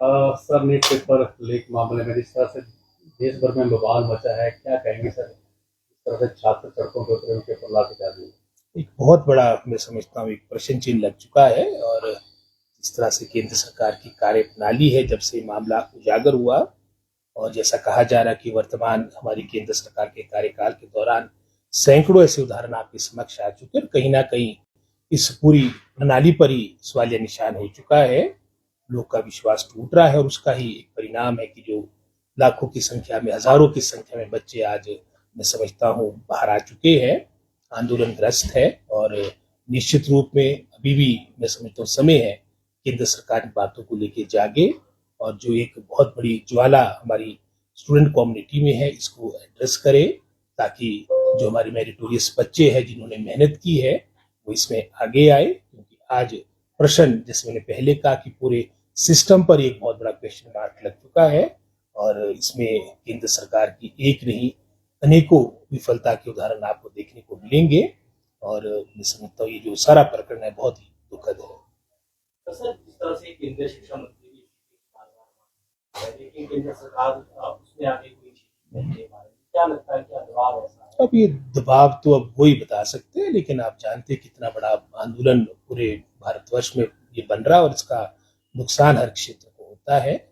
Sir, NEET paper leak मामले में जिस तरह से देश भर में बवाल मचा है, क्या कहेंगे सर? इस तरह से छात्र सड़कों के उतरे, उनके पेपर लाठीचार्ज। एक बहुत बड़ा मैं समझता हूँ एक प्रश्न चिन्ह लग चुका है। और जिस तरह से केंद्र सरकार की कार्यप्रणाली है जब से मामला उजागर हुआ, और जैसा कहा जा रहा है कि वर्तमान हमारी केंद्र सरकार के कार्यकाल के दौरान सैकड़ों ऐसे उदाहरण आपके समक्ष आ चुके हैं। कहीं ना कहीं इस पूरी प्रणाली पर ही सवालिया निशान हो चुका है। लोग का विश्वास टूट रहा है और उसका ही एक परिणाम है कि जो लाखों की संख्या में, हजारों की संख्या में बच्चे आज मैं समझता हूँ बाहर आ चुके हैं, आंदोलनग्रस्त है। और निश्चित रूप में अभी भी मैं समझता हूँ समय है केंद्र सरकार इन बातों को लेके जागे, और जो एक बहुत बड़ी ज्वाला हमारी स्टूडेंट कम्युनिटी में है इसको एड्रेस करे, ताकि जो हमारे मेरिटोरियस बच्चे हैं जिन्होंने मेहनत की है वो इसमें आगे आए। क्योंकि आज प्रश्न, जैसे मैंने पहले कहा, कि पूरे सिस्टम पर एक बहुत बड़ा क्वेश्चन मार्क लग चुका है, और इसमें केंद्र सरकार की एक नहीं अनेकों विफलता के उदाहरण आपको देखने को मिलेंगे। और मैं समझता हूँ ये जो सारा प्रकरण है बहुत ही दुखद है। तो सर, जिस तरह से केंद्रीय शिक्षा मंत्री भी लेकिन केंद्र सरकार उसमें आगे कोई चीज नहीं दे पा रही, क्या लगता है, क्या दबाव ऐसा है? अब ये दबाव तो अब वही बता सकते हैं, लेकिन आप जानते हैं कितना बड़ा आंदोलन पूरे भारतवर्ष में ये बन रहा है और इसका नुकसान हर क्षेत्र को होता है।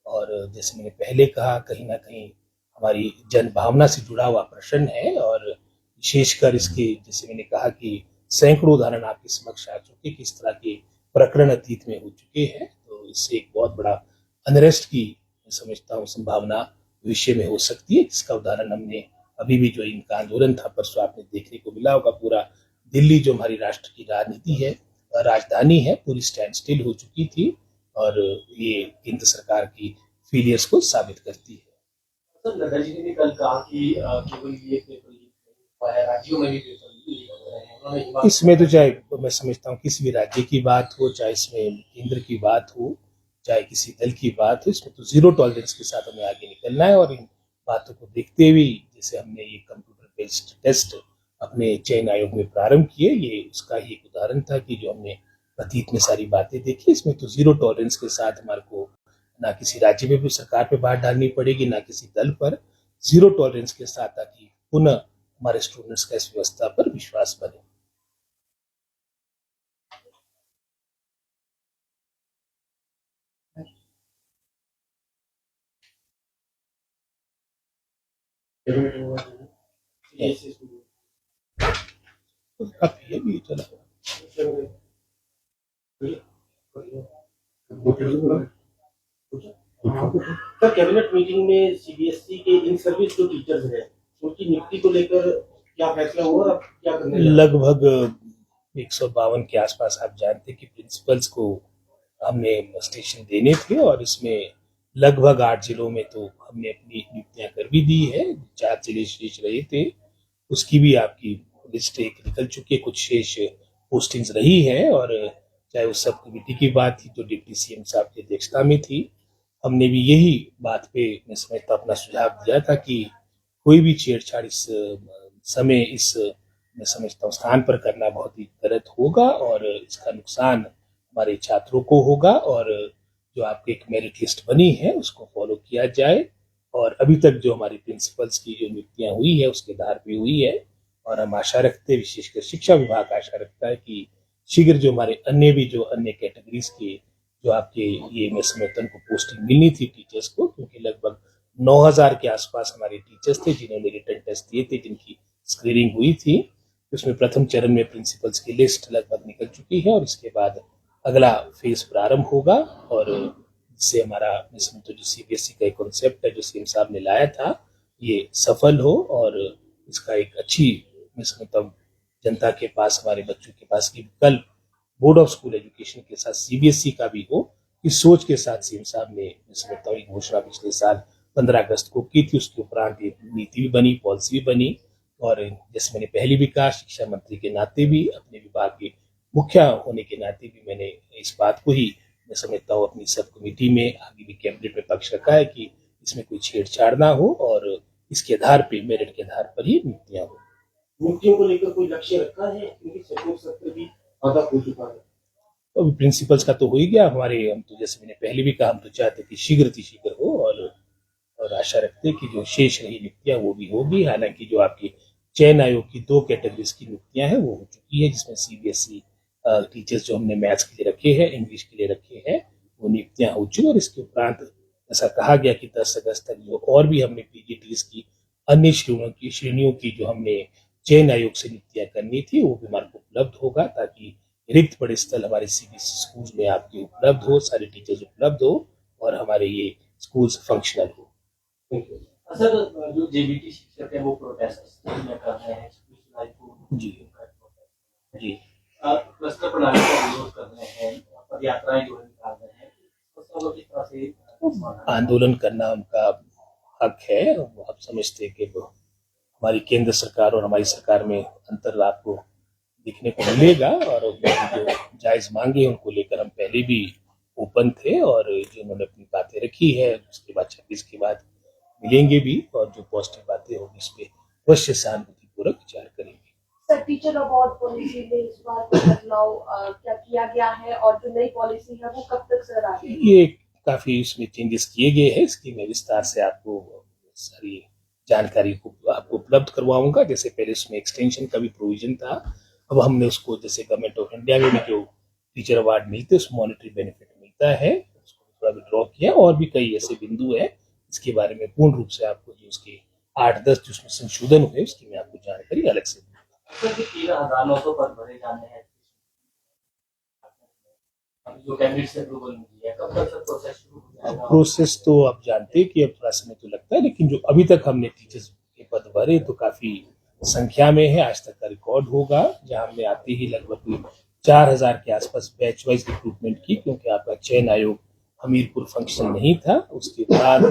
और जैसे मैंने पहले कहा, कहीं ना कहीं हमारी जन भावना से जुड़ा हुआ प्रश्न है। और विशेषकर इसके, जैसे मैंने कहा कि सैकड़ों उदाहरण आपके समक्ष आ चुके कि इस तरह के प्रकरण अतीत में हो चुके हैं, तो इससे एक बहुत बड़ा अनरेस्ट की मैं समझता हूँ संभावना भविष्य में हो सकती है, जिसका उदाहरण हमने अभी भी जो इनका आंदोलन था परसों आपने देखने को मिला होगा। पूरा दिल्ली जो हमारी राष्ट्र की राजनीति है, राजधानी है, पूरी स्टैंड स्टिल हो चुकी थी, और ये केंद्र सरकार की फेलियर्स को साबित करती है। सर, नड्डा जी ने भी कल कहा कि केवल ये पेपर लीक नहीं हुआ है, राज्यों में भी पेपर लीक हो रहे हैं। उन्होंने ये बात इसमें तो चाहे मैं समझता हूँ किसी भी राज्य की बात हो, चाहे इसमें केंद्र की बात हो, चाहे किसी दल की बात हो, इसमें तो जीरो टॉलरेंस के साथ हमें आगे निकलना है। और इन बातों को देखते हुए जैसे हमने ये कंप्यूटर बेस्ड टेस्ट अपने चयन आयोग में प्रारंभ किए, ये उसका ही एक उदाहरण था कि जो हमने अतीत में सारी बातें देखी, इसमें तो जीरो टॉलरेंस के साथ हमारे को ना किसी राज्य में भी सरकार पे बात डालनी पड़ेगी, ना किसी दल पर, जीरो टॉलरेंस के साथ, ताकि पुनः हमारे स्टूडेंट्स का इस व्यवस्था पर विश्वास बने। काफी है भी चला। सर, कैबिनेट मीटिंग में सीबीएसई के इन सर्विस जो टीचर्स हैं उनकी नियुक्ति को लेकर क्या फैसला हुआ और अब क्या करने जा रहे हैं? लगभग 152 के आसपास आप जानते हैं कि प्रिंसिपल्स को हमने स्टेशन देने थे, और इसमें लगभग 8 जिलों में तो हमने अपनी नियुक्तियां कर भी दी है। 4 जिले शेष रहे थे, उसकी भी आपकी लिस्ट एक निकल चुकी है, कुछ शेष पोस्टिंग्स रही है। और चाहे उस सब कमेटी की बात थी तो डिप्टी सीएम साहब की अध्यक्षता में थी, हमने भी यही बात पे मैं समझता अपना सुझाव दिया था कि कोई भी छेड़छाड़ इस समय, इस मैं समझता हूँ स्थान पर करना बहुत ही गलत होगा, और इसका नुकसान हमारे छात्रों को होगा। और जो आपकी एक मेरिट लिस्ट बनी है उसको फॉलो किया जाए, और अभी तक जो हमारी प्रिंसिपल्स की जो नियुक्तियां हुई है उसके आधार पे हुई है। और हम आशा रखते हैं, विशेषकर शिक्षा विभाग आशा रखता है कि शीघ्र जो हमारे अन्य भी जो अन्य कैटेगरीज के जो आपके ये मैं समझता हूँ पोस्टिंग मिलनी थी टीचर्स को, क्योंकि लगभग 9000 के आसपास हमारे टीचर्स थे जिन्होंने रिटर्न टेस्ट दिए थे, जिनकी स्क्रीनिंग हुई थी। उसमें प्रथम चरण में प्रिंसिपल्स की लिस्ट लगभग निकल चुकी है, और इसके बाद अगला फेज प्रारंभ होगा। और जिससे हमारा इसमें तो जो सीबीएसई का एक कॉन्सेप्ट है जो सीएम साहब ने लाया था ये सफल हो, और इसका एक अच्छी मैं समझता हूँ जनता के पास, हमारे बच्चों के पास कि कल बोर्ड ऑफ स्कूल एजुकेशन के साथ सीबीएसई का भी हो, इस सोच के साथ सीएम साहब ने मैं समझता हूँ एक घोषणा पिछले साल 15 अगस्त को की थी। उसके उपरांत एक नीति भी बनी, पॉलिसी भी बनी। और जैसे मैंने पहले भी कहा, शिक्षा मंत्री के नाते भी, अपने विभाग के मुखिया होने के नाते भी मैंने इस बात को ही मैं समझता हूँ अपनी सब कमेटी में आगे भी कैबिनेट में पक्ष रखा है कि इसमें कोई छेड़छाड़ ना हो, और इसके आधार पर, मेरिट के आधार पर ही नियुक्तियां हो। नियुक्तियों को लेकर कोई लक्ष्य रखा है, क्योंकि शैक्षणिक सत्र भी आधा हो चुका है। तो अभी प्रिंसिपल्स का तो हो ही गया हमारे, हम तो जैसे मैंने पहले भी कहा, हम तो चाहते कि शीघ्र हो, और आशा रखते हैं कि जो शेष रही नियुक्तियां वो भी होगी। हालांकि जो आपकी चयन आयोग की 2 कैटेगरीज की नियुक्तियां हैं वो हो चुकी है, जिसमें सीबीएसई टीचर्स जो हमने मैथ्स के लिए रखे हैं, इंग्लिश के लिए रखे हैं, वो नियुक्तियां हो चुकी है। और इसके उपरांत ऐसा कहा गया कि 10 अगस्त तक जो और भी हमने पीजीटीज की अन्य श्रेणियों की जो हमने चयन आयोग से नियुक्तियां करनी थी वो भी हमारे को उपलब्ध होगा, ताकि रिक्त पड़े स्थल हमारे सीबीएसई स्कूल में आपके उपलब्ध हो, सारे टीचर्स उपलब्ध हो और हमारे ये स्कूल्स फंक्शनल हो। सर, जो जेबीटी शिक्षक है वो प्रोटेस्ट कर रहे हैं, जी जी क्लस्टर प्रणाली का विरोध कर रहे हैं, पदयात्राएं जो है निकाल रहे हैं, तो सब किस तरह से आंदोलन करना उनका हक है। आप समझते हैं कि हमारी केंद्र सरकार और हमारी सरकार में अंतर आपको दिखने को मिलेगा, और जो जायज मांगे हैं उनको लेकर हम पहले भी ओपन थे, और जो उन्होंने अपनी बातें रखी है उसके बाद 26 के बाद मिलेंगे भी, और जो पॉजिटिव बातें होगी उस पर अवश्य सहानुभूतिपूर्वक विचार करेंगे। सर, टीचर अवार्ड पॉलिसी में इस बार कोई बदलाव क्या किया गया है, और जो नई पॉलिसी है वो कब तक सर आ जाएगी? ये काफी इसमें चेंजेस किए गए हैं, इसकी मैं विस्तार से आपको सारी जानकारी को आपको उपलब्ध करवाऊंगा। जैसे पहले इसमें एक्सटेंशन का भी प्रोविजन था, अब हमने उसको, जैसे गवर्नमेंट ऑफ इंडिया में जो टीचर अवार्ड मिलते हैं उसमें मॉनेटरी बेनिफिट मिलता है, उसको थोड़ा विड्रॉ किया। और भी कई ऐसे बिंदु है इसके बारे में पूर्ण रूप से आपको जो उसके 8-10 जो उसमें संशोधन हुए उसकी मैं आपको जानकारी अलग से। 13,900 पद भरे जाने हैं, जो कैबिनेट से अप्रूवल मिली है, कब तक सर प्रोसेस शुरू हो जाएगा? प्रोसेस तो आप जानते हैं कि अब थोड़ा समय तो लगता है, लेकिन जो अभी तक हमने टीचर्स के पद भरे तो काफी संख्या में है, आज तक का रिकॉर्ड होगा, जहां हमने आते ही लगभग 4,000 के आसपास बैच वाइज रिक्रूटमेंट की, क्योंकि आपका चयन आयोग हमीरपुर फंक्शन नहीं था। उसके बाद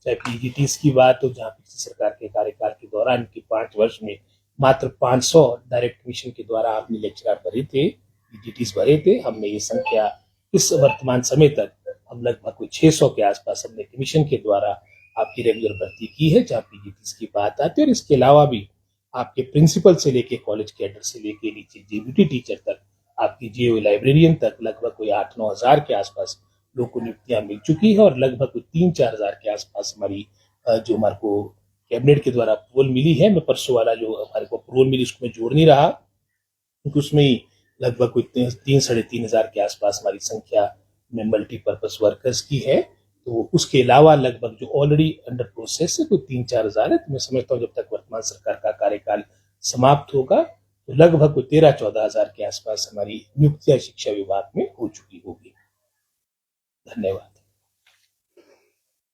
चाहे पीजीटीज की बात हो, जहाँ पिछली सरकार के कार्यकाल के दौरान के 5 वर्ष में मात्र 500 डायरेक्ट मिशन के द्वारा आपने लेक्चरर भरे थे, पीजीटीज भरे थे। हमने ये संख्या इस वर्तमान समय तक हम लगभग कोई 600 के आसपास हमने कमीशन के द्वारा आपकी रेगुलर भर्ती की है, जहाँ पीजीटीज की बात आती है। और इसके अलावा भी आपके प्रिंसिपल से लेके कॉलेज कैडर से लेके नीचे जेबीटी टीचर तक, आपकी जेओ लाइब्रेरियन तक लगभग कोई 8-9 हजार के आसपास लोग को नियुक्तियां मिल चुकी है, और लगभग कोई 3-4 हजार के आसपास हमारी जो हमारे को कैबिनेट के द्वारा अप्रूवल मिली है। मैं परसों वाला जो हमारे को अप्रूवल मिली उसको मैं जोड़ नहीं रहा, क्योंकि उसमें ही लगभग कोई 3-3.5 हजार के आसपास हमारी संख्या में मल्टीपर्पज वर्कर्स की है। तो उसके अलावा लगभग जो ऑलरेडी अंडर प्रोसेस है कोई 3-4 हजार है। तो मैं समझता हूँ जब तक वर्तमान सरकार का कार्यकाल समाप्त होगा तो लगभग कोई 13-14 हजार के आसपास हमारी नियुक्तियां शिक्षा विभाग में हो चुकी होगी। धन्यवाद।